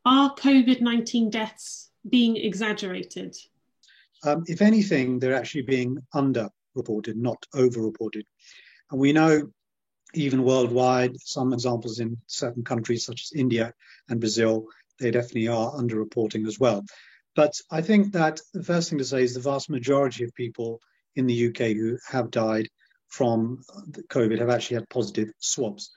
Are COVID-19 deaths being exaggerated? If anything, they're actually being underreported, not overreported. And we know even worldwide, some examples in certain countries such as India and Brazil, they definitely are underreporting as well. But I think that the first thing to say is the vast majority of people in the UK who have died from COVID have actually had positive swabs.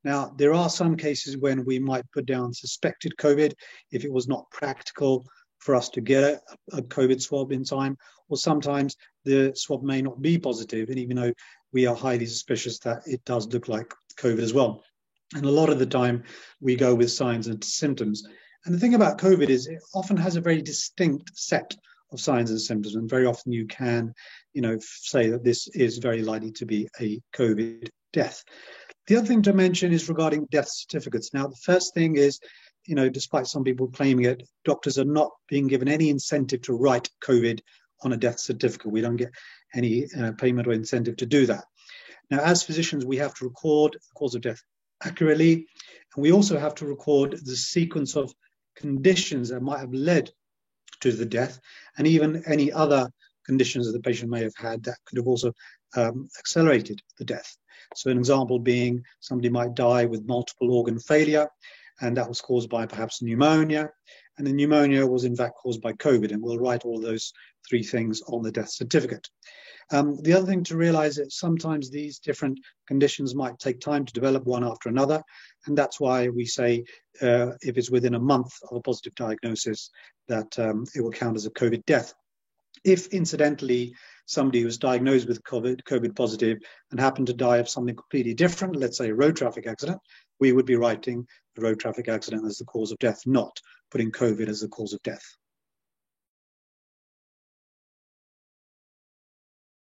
Now, there are some cases when we might put down suspected COVID if it was not practical for us to get a COVID swab in time, or sometimes the swab may not be positive, and even though we are highly suspicious that it does look like COVID as well. And a lot of the time we go with signs and symptoms. And the thing about COVID is it often has a very distinct set of signs and symptoms, and very often you can, say that this is very likely to be a COVID death. The other thing to mention is regarding death certificates. Now, the first thing is, despite some people claiming it, doctors are not being given any incentive to write COVID on a death certificate. We don't get any payment or incentive to do that. Now, as physicians, we have to record the cause of death accurately, and we also have to record the sequence of conditions that might have led to the death, and even any other conditions that the patient may have had that could have also accelerated the death. So an example being somebody might die with multiple organ failure, and that was caused by perhaps pneumonia, and the pneumonia was in fact caused by COVID, and we'll write all those three things on the death certificate. The other thing to realize is sometimes these different conditions might take time to develop one after another, and that's why we say if it's within a month of a positive diagnosis that it will count as a COVID death. If incidentally somebody was diagnosed with COVID positive and happened to die of something completely different, let's say a road traffic accident, we would be writing the road traffic accident as the cause of death, not putting COVID as the cause of death.